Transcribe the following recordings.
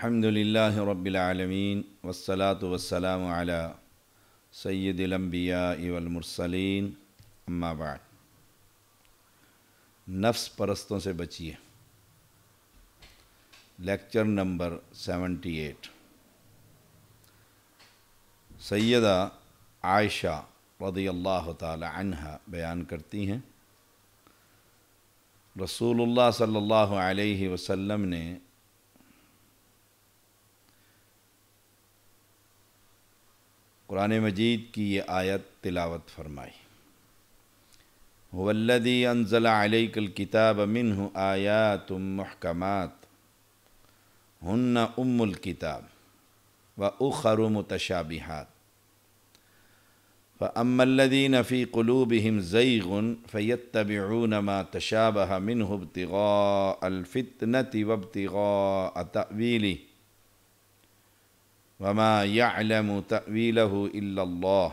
الحمد للہ رب العالمین والصلاة والسلام علی سید الانبیاء والمرسلین اما بعد۔ نفس پرستوں سے بچیے، لیکچر نمبر 78۔ سیدہ عائشہ رضی اللہ تعالی عنہا بیان کرتی ہیں، رسول اللہ صلی اللہ علیہ وسلم نے قرآن مجید کی یہ آیت تلاوت فرمائی، هو الذی انزل علیک الکتاب منہ آیات محکمات ہن ام الکتاب واخر متشابہات فاما الذین فی قلوبہم زیغ فیتبعون ما تشابہ منہ ابتغاء الفتنة وابتغاء تأویلہ وما يعلم تأويله إلا الله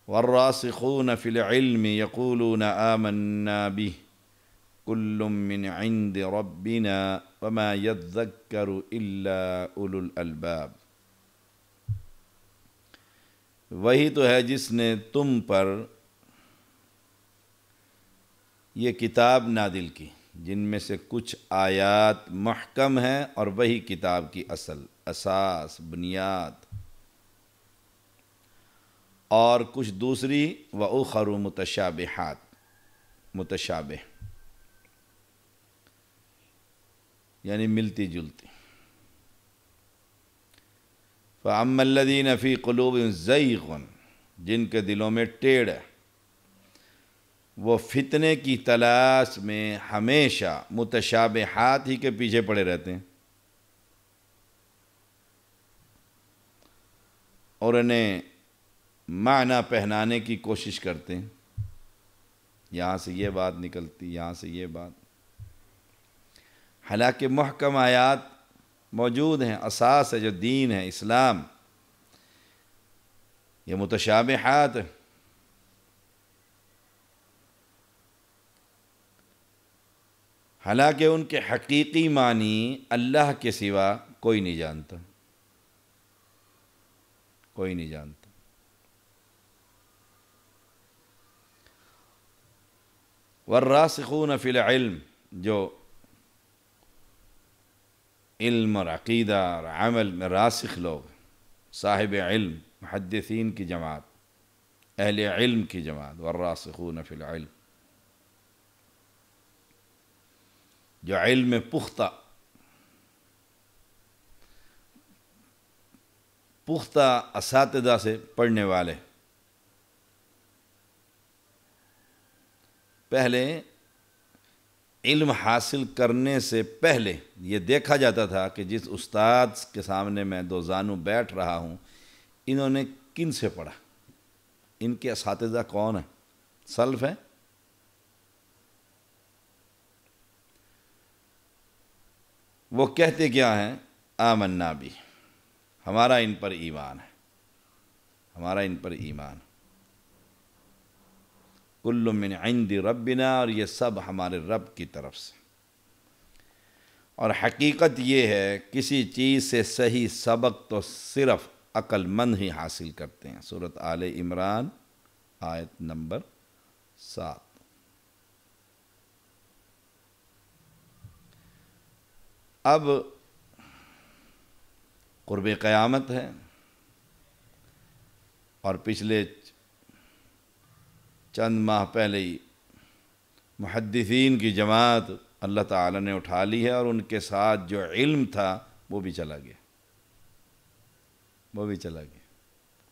والراسخون في العلم يقولون آمنا به كل من عند ربنا وما يذكر إلا أولو الألباب۔ وہی تو ہے جس نے تم پر یہ کتاب نازل کی، جن میں سے کچھ آیات محکم ہیں اور وہی کتاب کی اساس بنیاد، اور کچھ دوسری وَأُخَرُ متشابہات، متشابہ یعنی ملتی جلتی۔ فَأَمَّا الَّذِينَ فِي قُلُوبِهِمْ زَيْغٌ، جن کے دلوں میں ٹیڑھ ہے، وہ فتنے کی تلاش میں ہمیشہ متشابہات ہی کے پیچھے پڑے رہتے ہیں اور انہیں معنی پہنانے کی کوشش کرتے ہیں، یہاں سے یہ بات نکلتی، یہاں سے یہ بات، حالانکہ محکم آیات موجود ہیں، اساس ہے جو دین ہے اسلام، یہ متشابہات ہیں۔ حالانکہ ان کے حقیقی معنی اللہ کے سوا کوئی نہیں جانتا، کوئی نہیں جانتا۔ والراسخون فی العلم، جو علم اور عقیدہ اور عمل میں راسخ لوگ، صاحب علم، محدثین کی جماعت، اہل علم کی جماعت، والراسخون فی العلم، جو علم میں پختہ اساتذہ سے پڑھنے والے، پہلے علم حاصل کرنے سے پہلے یہ دیکھا جاتا تھا کہ جس استاد کے سامنے میں دو زانو بیٹھ رہا ہوں، انہوں نے کن سے پڑھا، ان کے اساتذہ کون ہیں، سلف ہیں۔ وہ کہتے کیا ہیں؟ آمنا بھی، ہمارا ان پر ایمان ہے، ہمارا ان پر ایمان، کل من عند ربنا، اور یہ سب ہمارے رب کی طرف سے۔ اور حقیقت یہ ہے کسی چیز سے صحیح سبق تو صرف عقل مند ہی حاصل کرتے ہیں۔ سورۃ آل عمران آیت نمبر 7۔ اب قرب قیامت ہے، اور پچھلے چند ماہ پہلے ہی محدثین کی جماعت اللہ تعالی نے اٹھا لی ہے، اور ان کے ساتھ جو علم تھا وہ بھی چلا گیا، وہ بھی چلا گیا۔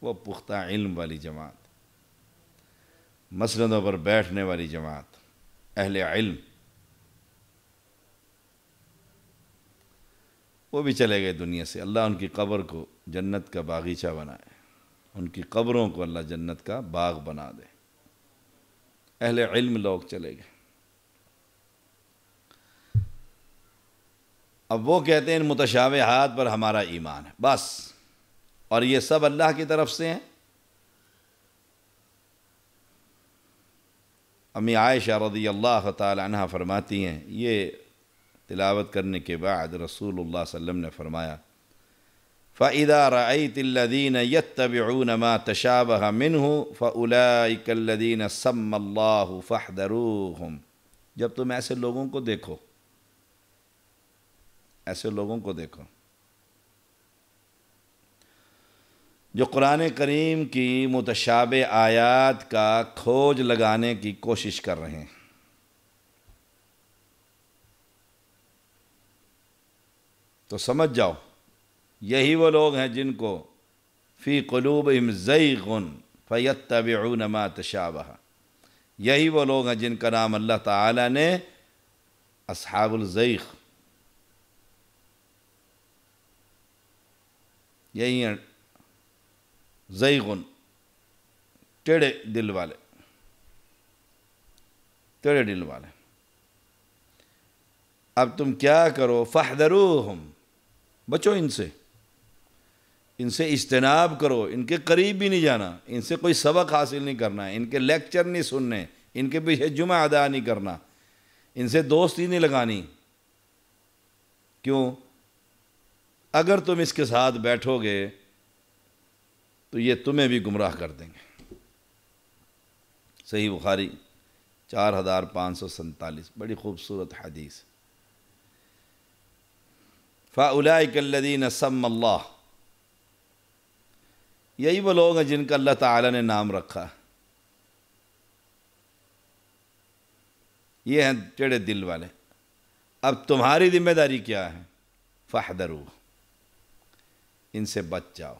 وہ پختہ علم والی جماعت، مسندوں پر بیٹھنے والی جماعت، اہل علم، وہ بھی چلے گئے دنیا سے۔ اللہ ان کی قبر کو جنت کا باغیچہ بنائے، ان کی قبروں کو اللہ جنت کا باغ بنا دے۔ اہل علم لوگ چلے گئے۔ اب وہ کہتے ہیں ان متشابہات پر ہمارا ایمان ہے، بس، اور یہ سب اللہ کی طرف سے ہیں۔ امی عائشہ رضی اللہ تعالی عنہ فرماتی ہیں، یہ تلاوت کرنے کے بعد رسول اللہ صلی اللہ علیہ وسلم نے فرمایا فَإِذَا رَأَيْتِ الَّذِينَ يَتَّبِعُونَ مَا تَشَابَهَ مِنْهُ فَأُولَئِكَ الَّذِينَ سَمَّ اللَّهُ فَاحْذَرُوهُمْ، جب تم ایسے لوگوں کو دیکھو، ایسے لوگوں کو دیکھو جو قرآن کریم کی متشابہ آیات کا کھوج لگانے کی کوشش کر رہے ہیں، تو سمجھ جاؤ یہی وہ لوگ ہیں جن کو فی قلوبہم زیغ فیتبعون ما تشابہ، یہی وہ لوگ ہیں جن کا نام اللہ تعالیٰ نے اصحاب الزیغ، یہی ہیں زیغن، ٹیڑے دل والے، ٹیڑے دل والے۔ اب تم کیا کرو، فاحذروہم، بچو ان سے اجتناب کرو، ان کے قریب بھی نہیں جانا، ان سے کوئی سبق حاصل نہیں کرنا، ان کے لیکچر نہیں سننے، ان کے پیچھے جمعہ ادا نہیں کرنا، ان سے دوستی نہیں لگانی۔ کیوں؟ اگر تم اس کے ساتھ بیٹھو گے تو یہ تمہیں بھی گمراہ کر دیں گے۔ صحیح بخاری 4547، بڑی خوبصورت حدیث۔ فَأُولَئِكَ الَّذِينَ سَمَّ اللَّهُ، یہی وہ لوگ ہیں جن کا اللہ تعالیٰ نے نام رکھا، یہ ہیں ٹیڑے دل والے۔ اب تمہاری ذمہ داری کیا ہے؟ فَاحْذَرُوا، ان سے بچ جاؤ،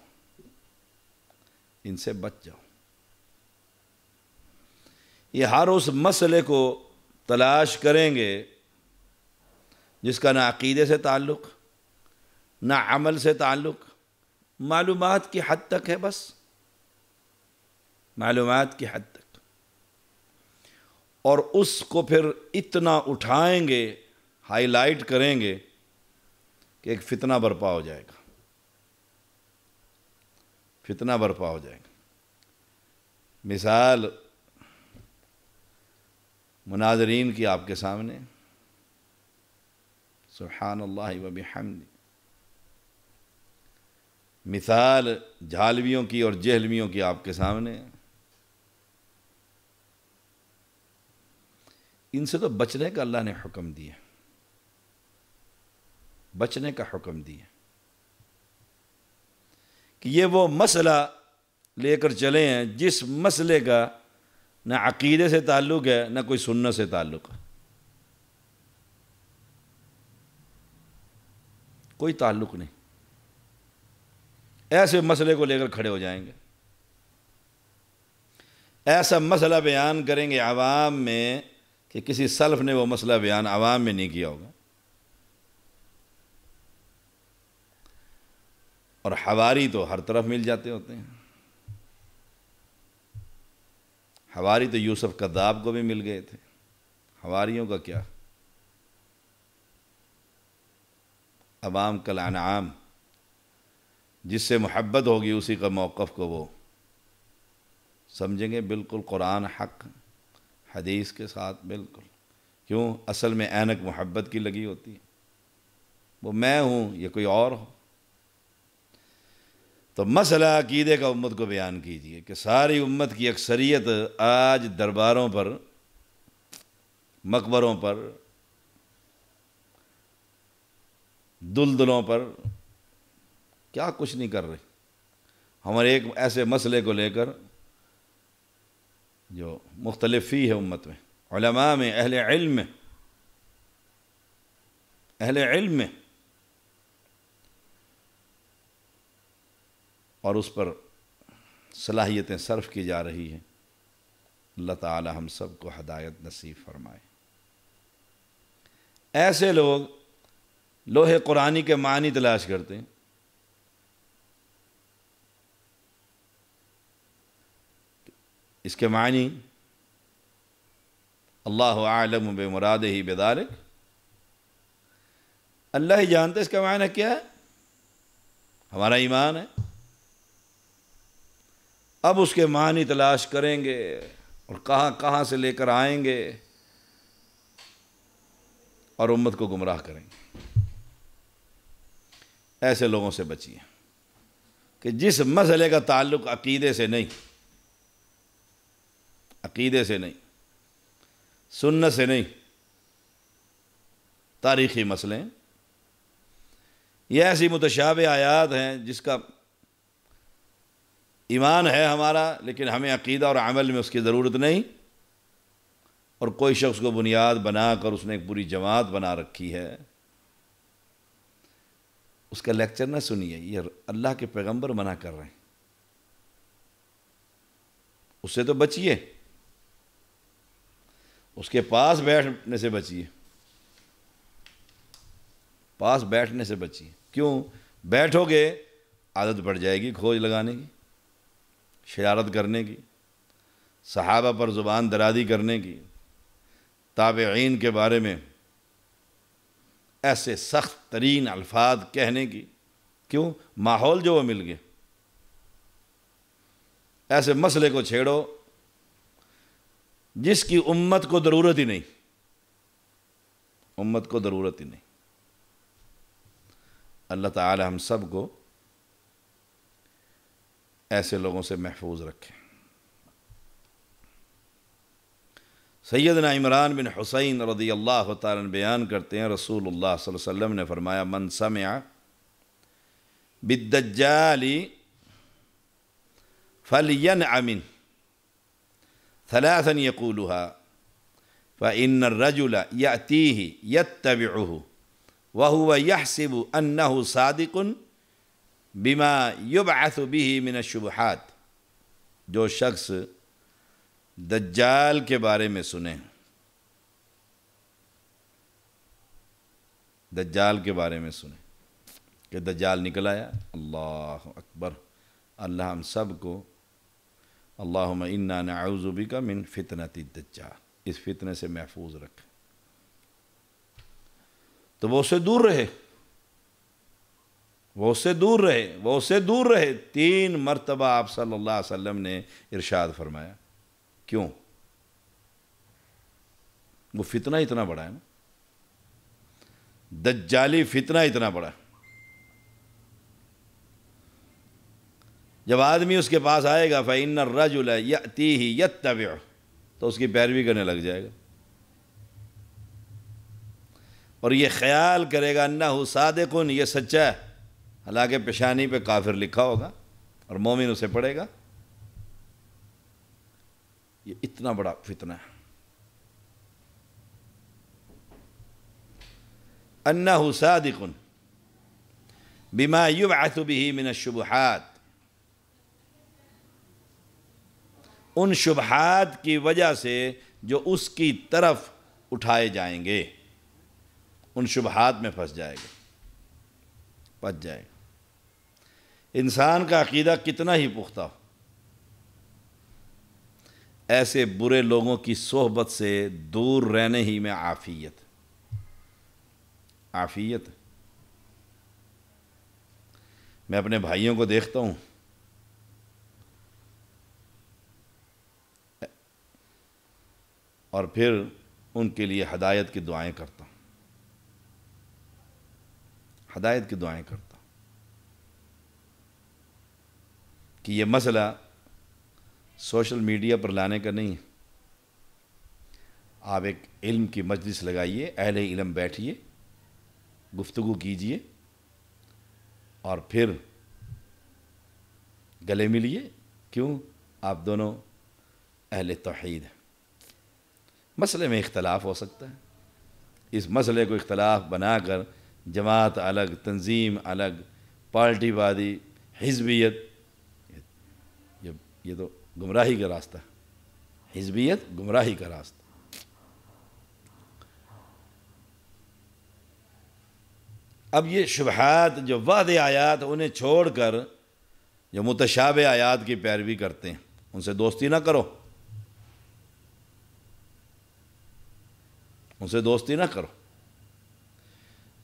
ان سے بچ جاؤ۔ یہ ہر اس مسئلے کو تلاش کریں گے جس کا نہ عقیدے سے تعلق، نہ عمل سے تعلق، معلومات کی حد تک ہے، بس معلومات کی حد تک، اور اس کو پھر اتنا اٹھائیں گے، ہائی لائٹ کریں گے کہ ایک فتنہ برپا ہو جائے گا، فتنہ برپا ہو جائے گا۔ مثال مناظرین کی آپ کے سامنے، سبحان اللہ و بحمدہ، مثال جھالویوں کی اور جہلویوں کی آپ کے سامنے، ان سے تو بچنے کا اللہ نے حکم دیا، بچنے کا حکم دیا کہ یہ وہ مسئلہ لے کر چلے ہیں جس مسئلے کا نہ عقیدے سے تعلق ہے، نہ کوئی سنت سے تعلق ہے، کوئی تعلق نہیں۔ ایسے مسئلے کو لے کر کھڑے ہو جائیں گے، ایسا مسئلہ بیان کریں گے عوام میں کہ کسی سلف نے وہ مسئلہ بیان عوام میں نہیں کیا ہوگا۔ اور حواری تو ہر طرف مل جاتے ہوتے ہیں، حواری تو یوسف کذاب کو بھی مل گئے تھے، حواریوں کا کیا؟ عوام کالانعام، جس سے محبت ہوگی اسی کا موقف کو وہ سمجھیں گے بالکل قرآن حق حدیث کے ساتھ، بالکل۔ کیوں؟ اصل میں اینک محبت کی لگی ہوتی ہے، وہ میں ہوں یہ کوئی اور ہو۔ تو مسئلہ عقیدے کا امت کو بیان کیجئے کہ ساری امت کی اکثریت آج درباروں پر، مقبروں پر، دلدلوں پر کیا کچھ نہیں کر رہے۔ ہمارے ایک ایسے مسئلے کو لے کر جو مختلف فی ہے امت میں، علماء میں، اہل علم میں، اہل علم میں، اور اس پر صلاحیتیں صرف کی جا رہی ہیں۔ اللہ تعالی ہم سب کو ہدایت نصیب فرمائے۔ ایسے لوگ لوح قرآنی کے معنی تلاش کرتے ہیں، اس کے معنی اللہ اعلم بمرادہ بذالک، اللہ ہی جانتے اس کا معنی کیا ہے، ہمارا ایمان ہے۔ اب اس کے معنی تلاش کریں گے اور کہاں کہاں سے لے کر آئیں گے، اور امت کو گمراہ کریں گے۔ ایسے لوگوں سے بچیے کہ جس مسئلے کا تعلق عقیدے سے نہیں، عقیدے سے نہیں، سنت سے نہیں، تاریخی مسئلے ہیں، یہ ایسی متشابہ آیات ہیں جس کا ایمان ہے ہمارا لیکن ہمیں عقیدہ اور عمل میں اس کی ضرورت نہیں، اور کوئی شخص کو بنیاد بنا کر اس نے ایک پوری جماعت بنا رکھی ہے، اس کا لیکچر نہ سنیے، یہ اللہ کے پیغمبر منع کر رہے ہیں، اس سے تو بچیے، اس کے پاس بیٹھنے سے بچیے، پاس بیٹھنے سے بچیے۔ کیوں؟ بیٹھو گے عادت پڑ جائے گی کھوج لگانے کی، شرارت کرنے کی، صحابہ پر زبان درازی کرنے کی، تابعین کے بارے میں ایسے سخت ترین الفاظ کہنے کی۔ کیوں؟ ماحول جو وہ مل گئے۔ ایسے مسئلے کو چھیڑو جس کی امت کو ضرورت ہی نہیں، امت کو ضرورت ہی نہیں۔ اللہ تعالی ہم سب کو ایسے لوگوں سے محفوظ رکھے۔ سیدنا عمران بن حسین رضی اللہ تعالیٰ عنہ بیان کرتے ہیں، رسول اللہ صلی اللہ علیہ وسلم نے فرمایا، من سمع بالدجال فلینع منہ ثلاثا یقولها فإن الرجل یأتیہ یتبعہ وهو يحسب أنه صادق بما يبعث به من الشبہات۔ جو شخص دجال کے بارے میں سنے، دجال کے بارے میں سنے کہ دجال نکل آیا، اللہ اکبر، اللہ ہم سب کو اللہم انا نعوذ بک من فتنۃ الدجال، اس فتنے سے محفوظ رکھے، تو وہ اس سے دور رہے، وہ اس سے دور رہے، وہ اس سے دور رہے۔ 3 مرتبہ آپ صلی اللہ علیہ وسلم نے ارشاد فرمایا۔ کیوں؟ وہ فتنہ اتنا بڑا ہے نا، دجالی فتنہ اتنا بڑا ہے، جب آدمی اس کے پاس آئے گا فَإِنَّ الرَّجُلَ يَأْتِيهِ يَتَّبِعُ، تو اس کی پیروی کرنے لگ جائے گا، اور یہ خیال کرے گا انہو صادقن، یہ سچا ہے، حالانکہ پیشانی پہ کافر لکھا ہوگا اور مومن اسے پڑھے گا۔ یہ اتنا بڑا فتنہ ہے۔ انہو صادق بما یبعث به من الشبہات، ان شبہات کی وجہ سے جو اس کی طرف اٹھائے جائیں گے، ان شبہات میں پھنس جائے گا، بچ جائے گا۔ انسان کا عقیدہ کتنا ہی پختہ ہو، ایسے برے لوگوں کی صحبت سے دور رہنے ہی میں عافیت، عافیت۔ میں اپنے بھائیوں کو دیکھتا ہوں، اور پھر ان کے لیے ہدایت کی دعائیں کرتا ہوں، ہدایت کی دعائیں کرتا ہوں کہ یہ مسئلہ سوشل میڈیا پر لانے کا نہیں ہے۔ آپ ایک علم کی مجلس لگائیے، اہل علم بیٹھیے، گفتگو کیجیے، اور پھر گلے ملیے۔ کیوں؟ آپ دونوں اہل توحید ہیں۔ مسئلے میں اختلاف ہو سکتا ہے، اس مسئلے کو اختلاف بنا کر جماعت الگ، تنظیم الگ، پارٹی وادی، حزبیت، یہ تو گمراہی کا راستہ ہے، حزبیت گمراہی کا راستہ۔ اب یہ شبہات جو واضح آیات انہیں چھوڑ کر جو متشابہ آیات کی پیروی کرتے ہیں، ان سے دوستی نہ کرو، ان سے دوستی نہ کرو۔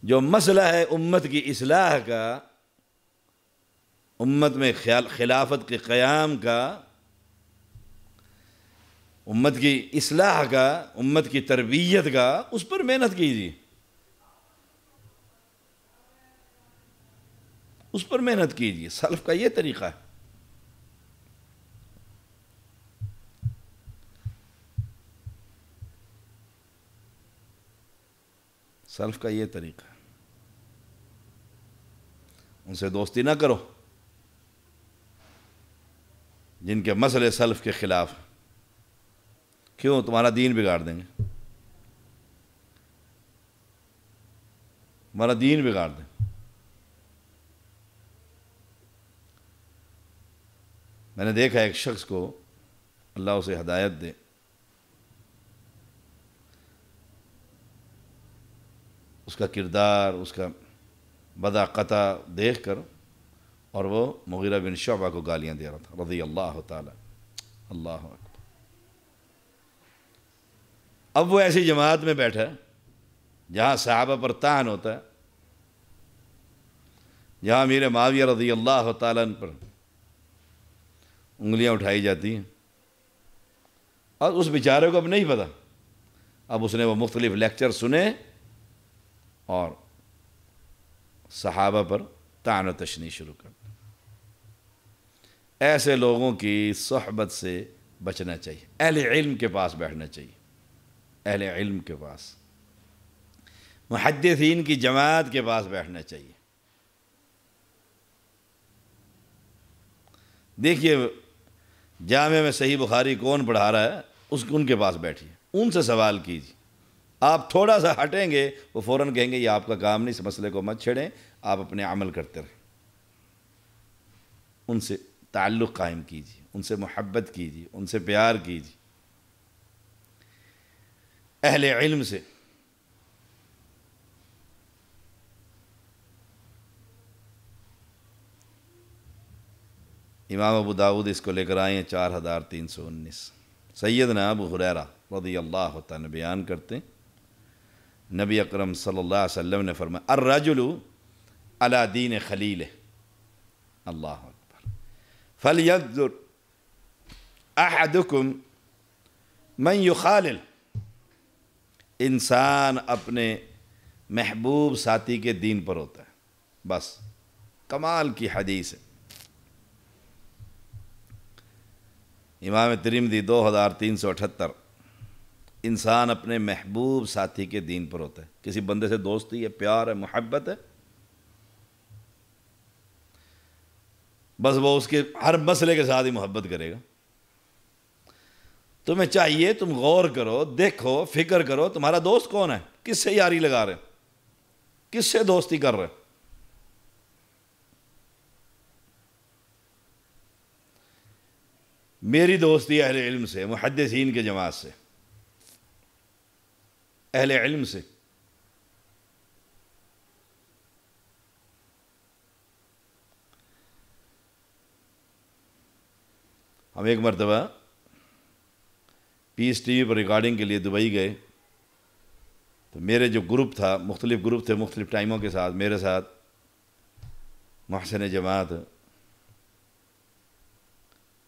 جو مسئلہ ہے امت کی اصلاح کا، امت میں خلافت کے قیام کا، امت کی اصلاح کا، امت کی تربیت کا، اس پر محنت کیجیے، اس پر محنت کیجیے. سلف کا یہ طریقہ ہے. سلف کا یہ طریقہ ہے. ان سے دوستی نہ کرو جن کے مسئلے سلف کے خلاف. کیوں؟ تمہارا دین بگاڑ دیں گے. تمہارا دین بگاڑ دیں. میں نے دیکھا ایک شخص کو، اللہ اسے ہدایت دے، اس کا کردار، اس کا بداقتہ دیکھ کر، اور وہ مغیرہ بن شعبہ کو گالیاں دے رہا تھا رضی اللہ تعالی. اللہ اکبر. اب وہ ایسی جماعت میں بیٹھا ہے جہاں صحابہ پر طعن ہوتا ہے، جہاں امیر معاویہ رضی اللہ تعالیٰ عنہ پر انگلیاں اٹھائی جاتی ہیں، اور اس بیچارے کو اب نہیں پتا. اب اس نے وہ مختلف لیکچر سنے اور صحابہ پر طعن و تشنیع شروع کر دی. ایسے لوگوں کی صحبت سے بچنا چاہیے. اہل علم کے پاس بیٹھنا چاہیے. اہل علم کے پاس، محدثین کی جماعت کے پاس بیٹھنا چاہیے. دیکھیے جامع میں صحیح بخاری کون پڑھا رہا ہے، ان کے پاس بیٹھیے، ان سے سوال کیجیے. آپ تھوڑا سا ہٹیں گے وہ فوراً کہیں گے یہ آپ کا کام نہیں، اس مسئلے کو مت چھیڑیں، آپ اپنے عمل کرتے رہیں. ان سے تعلق قائم کیجیے، ان سے محبت کیجیے، ان سے پیار کیجیے. اہل علم سے. امام ابو داؤد اس کو لے کر آئے ہیں 4319. سیدنا ابو ہریرہ رضی اللہ تعالیٰ بیان کرتے ہیں، نبی اکرم صلی اللہ علیہ وسلم نے فرمایا الرجل علی دین خلیلہ. اللہ اکبر. فلینظر احدکم من یخالل. انسان اپنے محبوب ساتھی کے دین پر ہوتا ہے. بس کمال کی حدیث ہے. امام ترمذی 2378. انسان اپنے محبوب ساتھی کے دین پر ہوتا ہے. کسی بندے سے دوستی ہے، پیار ہے، محبت ہے، بس وہ اس کے ہر مسئلے کے ساتھ ہی محبت کرے گا. تمہیں چاہیے تم غور کرو، دیکھو، فکر کرو تمہارا دوست کون ہے، کس سے یاری لگا رہے، کس سے دوستی کر رہے. میری دوستی اہل علم سے، محدثین کے جماعت سے، اہل علم سے. ہم ایک مرتبہ پیس ٹی وی پر ریکارڈنگ کے لیے دبئی گئے، تو میرے جو گروپ تھا، مختلف گروپ تھے مختلف ٹائموں کے ساتھ، میرے ساتھ محسن جماعت،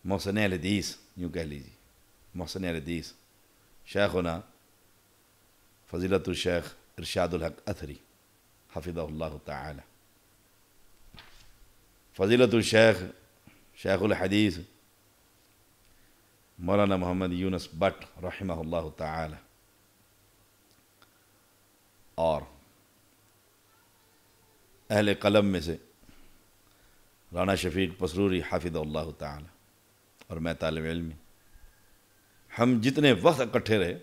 محسن اہل حدیث یوں کہہ لیجیے، محسن اہل حدیث شیخنا فضیلت الشیخ ارشاد الحق اثری حفظہ اللہ تعالی، فضیلت الشیخ شیخ الحدیث مولانا محمد یونس بٹ رحمہ اللہ تعالی، اور اہل قلم میں سے رانا شفیق پسروری حافظہ اللہ تعالی، اور میں طالب علمی. ہم جتنے وقت اکٹھے رہے،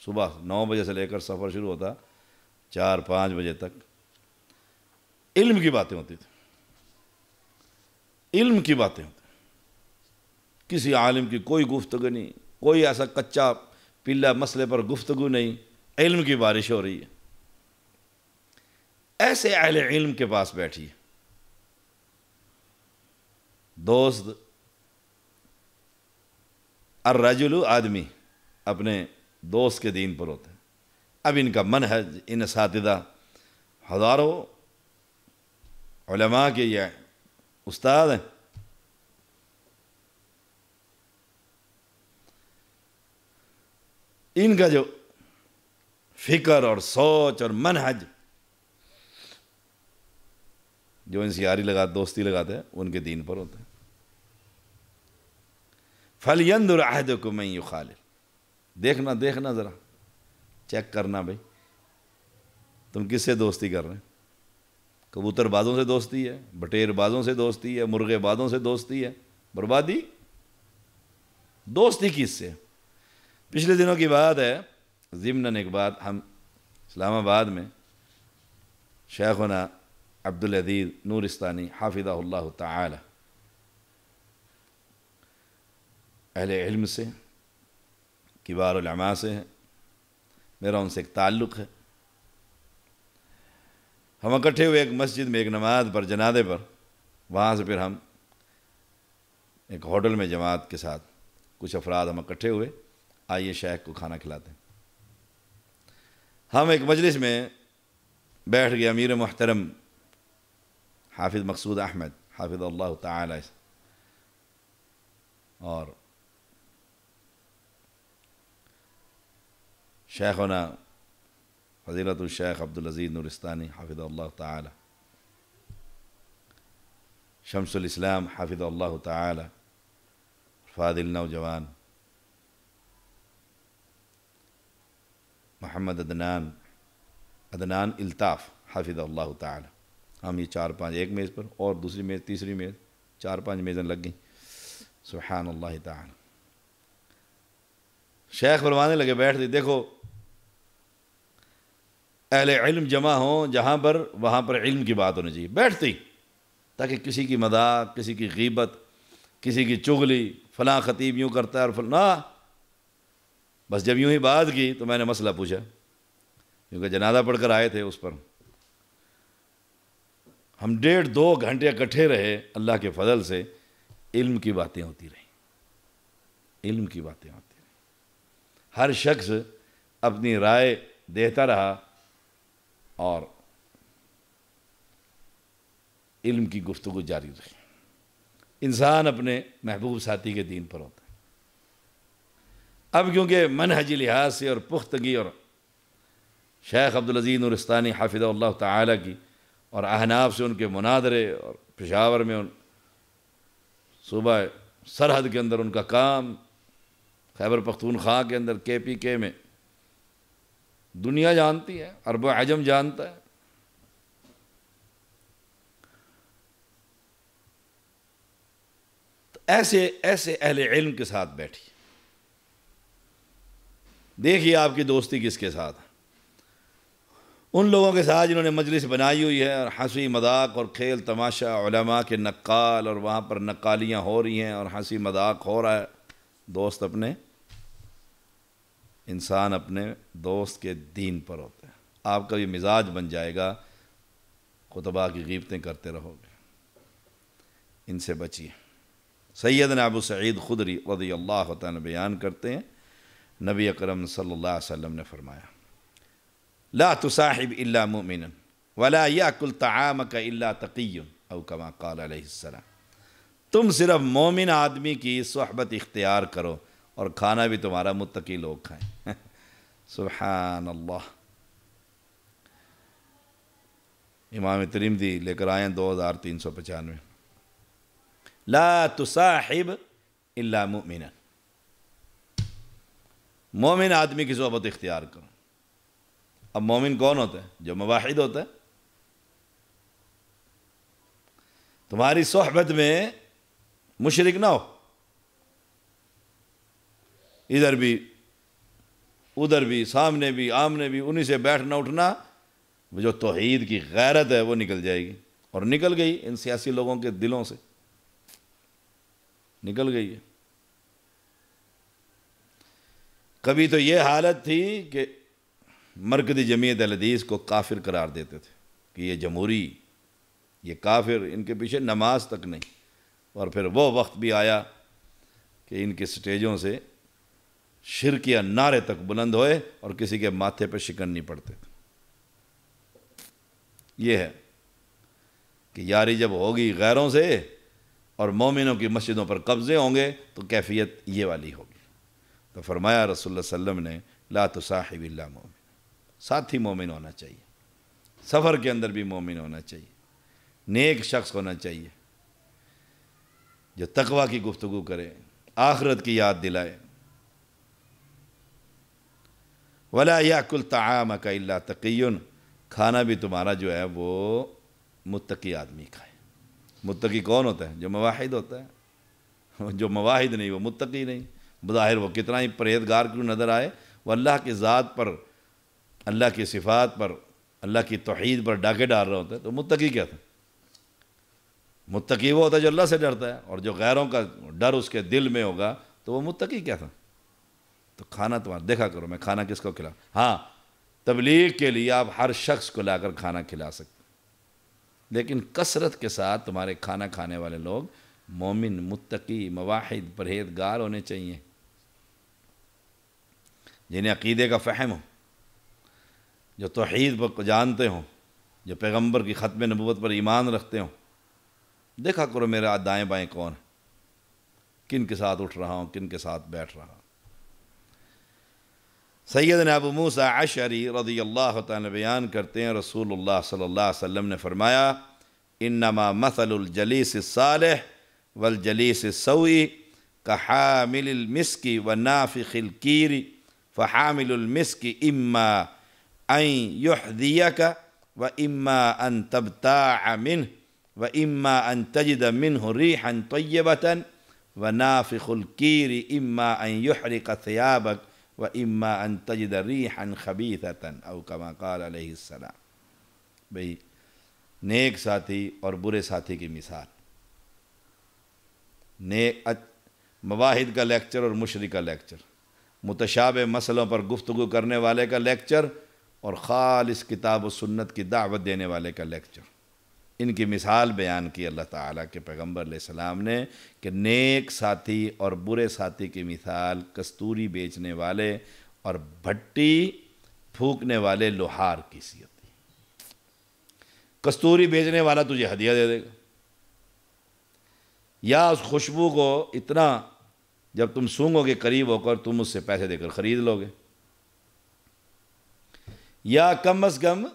صبح 9 بجے سے لے کر سفر شروع ہوتا 4-5 بجے تک، علم کی باتیں ہوتی تھیں، علم کی باتیں ہوتی. کسی عالم کی کوئی گفتگو نہیں، کوئی ایسا کچا پلا مسئلے پر گفتگو نہیں، علم کی بارش ہو رہی ہے. ایسے اہل علم کے پاس بیٹھیے. دوست، الرجل آدمی اپنے دوست کے دین پر ہوتا ہے. اب ان کا منہج، ان اساتذہ ہزاروں علماء کے یہ استاد ہیں. ان کا جو فکر اور سوچ اور منہج جو انسیاری دوستی لگاتے ہیں ان کے دین پر ہوتے ہیں۔ فَلْيَنْظُرْ أَحَدُكُم مَّن يُخَالِلُ، دیکھنا ذرا، چیک کرنا بھائی تم کس سے دوستی کر رہے ہیں۔ کبوتر بازوں سے دوستی ہے، بٹیر بازوں سے دوستی ہے، مرغے بازوں سے دوستی ہے، بربادی۔ دوستی کس سے؟ پچھلے دنوں کی بات ہے، ضمناً ایک بات، ہم اسلام آباد میں شیخنا عبدالعزیز نورستانی حافظہ اللہ تعالی اہل علم سے، کبار علماء سے ہیں، میرا ان سے ایک تعلق ہے۔ ہم اکٹھے ہوئے ایک مسجد میں ایک نماز پر، جنازے پر، وہاں سے پھر ہم ایک ہوٹل میں جماعت کے ساتھ کچھ افراد ہم اکٹھے ہوئے، آئیے شیخ کو کھانا کھلاتے ہیں۔ ہم ایک مجلس میں بیٹھ گئے، امیر محترم حافظ مقصود احمد حافظ اللہ تعالی اور شیخنا فضیلت الشیخ عبدالعزیز نورستانی حافظ اللہ تعالی، شمس الاسلام حافظ اللہ تعالی، فاضل نوجوان محمد عدنان الطاف حافظ اللہ تعالی، ہم یہ 4-5 ایک میز پر، اور دوسری میز، تیسری میز، 4-5 میزیں لگ گئیں، سبحان اللہ تعالی۔ شیخ فرمانے لگے، بیٹھ دی، دیکھو اہل علم جمع ہوں جہاں پر، وہاں پر علم کی بات ہونی چاہیے، بیٹھتے ہی، تاکہ کسی کی مذاق، کسی کی غیبت، کسی کی چغلی، فلاں خطیب یوں کرتا ہے اور فلاں، بس جب یوں ہی بات کی تو میں نے مسئلہ پوچھا، کیونکہ جنازہ پڑھ کر آئے تھے اس پر۔ ہم 1.5-2 گھنٹے اکٹھے رہے، اللہ کے فضل سے علم کی باتیں ہوتی رہیں، علم کی باتیں ہوتی رہیں، ہر شخص اپنی رائے دیتا رہا اور علم کی گفتگو جاری رہی۔ انسان اپنے محبوب ساتھی کے دین پر ہوتا ہے۔ اب کیونکہ منہجی لحاظ سے اور پختگی اور شیخ عبدالعزیز نورستانی حافظہ اللہ تعالی کی اور احناف سے ان کے مناظرے، اور پشاور میں صوبہ سرحد کے اندر ان کا کام، خیبر پختونخوا کے اندر KPK میں، دنیا جانتی ہے، عرب و عجم جانتا ہے۔ تو ایسے اہل علم کے ساتھ بیٹھی، دیکھیے آپ کی دوستی کس کے ساتھ ہے؟ ان لوگوں کے ساتھ جنہوں نے مجلس بنائی ہوئی ہے، اور ہنسی مذاق اور کھیل تماشا، علماء کے نقال، اور وہاں پر نقالیاں ہو رہی ہیں اور ہنسی مذاق ہو رہا ہے۔ دوست اپنے، انسان اپنے دوست کے دین پر ہوتا ہے۔ آپ کا یہ مزاج بن جائے گا، خطباء کی غیبتیں کرتے رہو گے، ان سے بچیے۔ سیدنا ابو سعید خدری رضی اللہ تعالیٰ بیان کرتے ہیں، نبی اکرم صلی اللہ علیہ وسلم نے فرمایا، لا تصاحب الا مؤمنا ولا یاکل طعامک الا تقی، او کما قال علیہ السلام، تم صرف مومن آدمی کی صحبت اختیار کرو اور کھانا بھی تمہارا متقی لوگ کھائیں۔ سبحان اللہ۔ امام ترمذی لے کر آئیں 2395، لا تصاحب الا مؤمنا، مومن آدمی کی صحبت اختیار کرو۔ اب مومن کون ہوتا ہے؟ جو موحد ہوتا ہے۔ تمہاری صحبت میں مشرک نہ ہو، ادھر بھی ادھر بھی، سامنے بھی آمنے بھی، انہی سے بیٹھنا اٹھنا، جو توحید کی غیرت ہے وہ نکل جائے گی، اور نکل گئی ان سیاسی لوگوں کے دلوں سے، نکل گئی ہے۔ کبھی تو یہ حالت تھی کہ مرکزی جمعیت اہل حدیث کو کافر قرار دیتے تھے کہ یہ جمہوری، یہ کافر، ان کے پیچھے نماز تک نہیں۔ اور پھر وہ وقت بھی آیا کہ ان کے سٹیجوں سے شرکیہ نعرے تک بلند ہوئے اور کسی کے ماتھے پہ شکن نہیں پڑتے تھے۔ یہ ہے کہ یاری جب ہوگی غیروں سے اور مومنوں کی مسجدوں پر قبضے ہوں گے تو کیفیت یہ والی ہوگی۔ تو فرمایا رسول اللہ صلی اللہ علیہ وسلم نے، لا تصاحب الا مومن، ساتھی مومن ہونا چاہیے، سفر کے اندر بھی مومن ہونا چاہیے، نیک شخص ہونا چاہیے جو تقوی کی گفتگو کرے، آخرت کی یاد دلائے۔ وَلَا يَأْكُلْ طَعَامَكَ إِلَّا تَقِيٌّ، کھانا بھی تمہارا جو ہے وہ متقی آدمی کھائے۔ متقی کون ہوتا ہے؟ جو موحد ہوتا ہے۔ جو موحد نہیں وہ متقی نہیں۔ بظاہر وہ کتنا ہی پرہیزگار کیوں نظر آئے، وہ اللہ کی ذات پر، اللہ کی صفات پر، اللہ کی توحید پر ڈاکے ڈال رہا ہوتا ہے، تو متقی کیا تھا؟ متقی وہ ہوتا ہے جو اللہ سے ڈرتا ہے، اور جو غیروں کا ڈر اس کے دل میں ہوگا تو وہ متقی کیا تھا؟ تو کھانا تمہارا دیکھا کرو میں کھانا کس کو کھلا۔ ہاں، تبلیغ کے لیے آپ ہر شخص کو لا کر کھانا کھلا سکتے، لیکن کثرت کے ساتھ تمہارے کھانا کھانے والے لوگ مومن، متقی، موحد، پرہیزگار ہونے چاہیے، جنہیں عقیدے کا فہم ہو، جو توحید کو جانتے ہوں، جو پیغمبر کی ختم نبوت پر ایمان رکھتے ہوں۔ دیکھا کرو میرا دائیں بائیں کون ہے، کن کے ساتھ اٹھ رہا ہوں، کن کے ساتھ بیٹھ رہا ہوں۔ سیدنا ابو موسیٰ اشعری رضی اللہ تعالیٰ بیان کرتے ہیں، رسول اللہ صلی اللہ علیہ وسلم نے فرمایا، انما مثل الجلیس الصالح والجلیس السوء كحامل المسك ونافخ الكير فحامل المسك اما ان يحذيك واما ان تبتاع منه واما ان تجد منه ريحا طيبة ونافخ الكير اما ان يحرق ثيابك وَإِمَّا أَن تَجِدَ رِيحًا خَبِيثَةً او كما قال علیہ السلام۔ بھئی نیک ساتھی اور برے ساتھی کی مثال، مواحد کا لیکچر اور مشرک کا لیکچر، متشابہ مسئلوں پر گفتگو کرنے والے کا لیکچر اور خالص کتاب و سنت کی دعوت دینے والے کا لیکچر، ان کی مثال بیان کی اللہ تعالیٰ کے پیغمبر علیہ السلام نے کہ نیک ساتھی اور برے ساتھی کی مثال کستوری بیچنے والے اور بھٹی پھونکنے والے لوہار کی سی ہوتی ہے۔ کستوری بیچنے والا تجھے ہدیہ دے دے گا، یا اس خوشبو کو اتنا جب تم سونگو گے قریب ہو کر تم اس سے پیسے دے کر خرید لو گے، یا کم از کم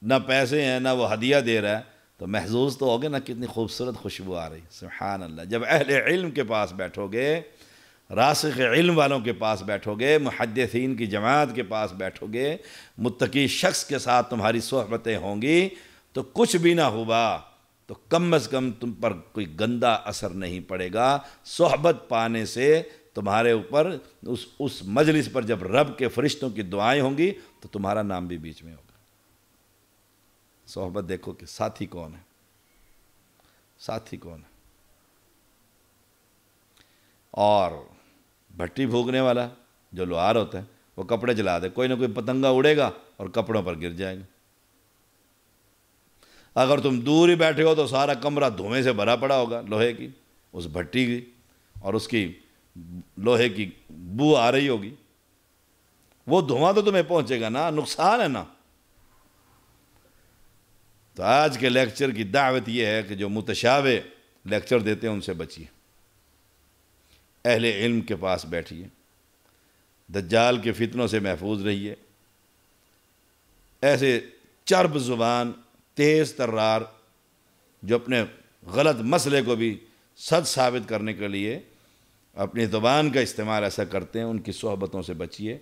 نہ پیسے ہیں نہ وہ ہدیہ دے رہا ہے تو محظوظ تو ہوگے نا کتنی خوبصورت خوشبو آ رہی۔ سبحان اللہ، جب اہل علم کے پاس بیٹھو گے، راسخ علم والوں کے پاس بیٹھو گے، محدثین کی جماعت کے پاس بیٹھو گے، متقی شخص کے ساتھ تمہاری صحبتیں ہوں گی تو کچھ بھی نہ ہوا تو کم از کم تم پر کوئی گندا اثر نہیں پڑے گا۔ صحبت پانے سے تمہارے اوپر اس مجلس پر جب رب کے فرشتوں کی دعائیں ہوں گی تو تمہارا نام بھی بیچ میں ہوگا۔ صحبت دیکھو کہ ساتھی کون ہے، ساتھی کون ہے۔ اور بھٹی پھونکنے والا جو لوہار ہوتا ہے وہ کپڑے جلا دے، کوئی نہ کوئی پتنگا اڑے گا اور کپڑوں پر گر جائے گا۔ اگر تم دور ہی بیٹھے ہو تو سارا کمرہ دھوئیں سے بھرا پڑا ہوگا، لوہے کی، اس بھٹی کی اور اس کی لوہے کی بو آ رہی ہوگی، وہ دھواں تو تمہیں پہنچے گا نا، نقصان ہے نا۔ تو آج کے لیکچر کی دعوت یہ ہے کہ جو متشابہ لیکچر دیتے ہیں ان سے بچیے، اہل علم کے پاس بیٹھیے، دجال کے فتنوں سے محفوظ رہیے۔ ایسے چرب زبان، تیز ترار جو اپنے غلط مسئلے کو بھی سچ ثابت کرنے کے لیے اپنی زبان کا استعمال ایسا کرتے ہیں، ان کی صحبتوں سے بچیے۔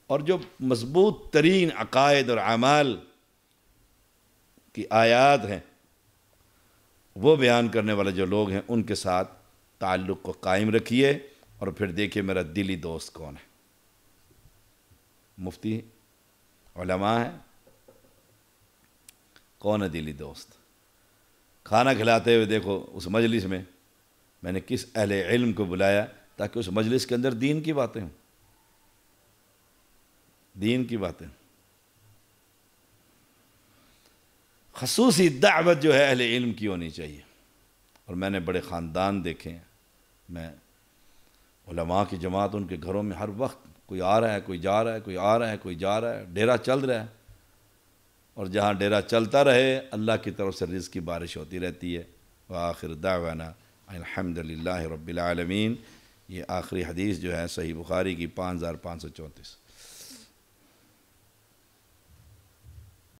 اور جو مضبوط ترین عقائد اور اعمال کی آیات ہیں وہ بیان کرنے والے جو لوگ ہیں ان کے ساتھ تعلق کو قائم رکھیے، اور پھر دیکھیے میرا دلی دوست کون ہے۔ مفتی علماء ہیں، کون ہے دلی دوست؟ کھانا کھلاتے ہوئے دیکھو اس مجلس میں میں نے کس اہل علم کو بلایا تاکہ اس مجلس کے اندر دین کی باتیں ہوں، دین کی باتیں۔ خصوصی دعوت جو ہے اہل علم کی ہونی چاہیے۔ اور میں نے بڑے خاندان دیکھے ہیں، میں علماء کی جماعت ان کے گھروں میں ہر وقت کوئی آ رہا ہے، کوئی جا رہا ہے، کوئی آ رہا ہے، کوئی جا رہا ہے، ڈیرا چل رہا ہے۔ اور جہاں ڈیرا چلتا رہے اللہ کی طرف سے رزق کی بارش ہوتی رہتی ہے۔ وآخر دعوانا الحمدللہ رب العالمین۔ یہ آخری حدیث جو ہے صحیح بخاری کی 5534۔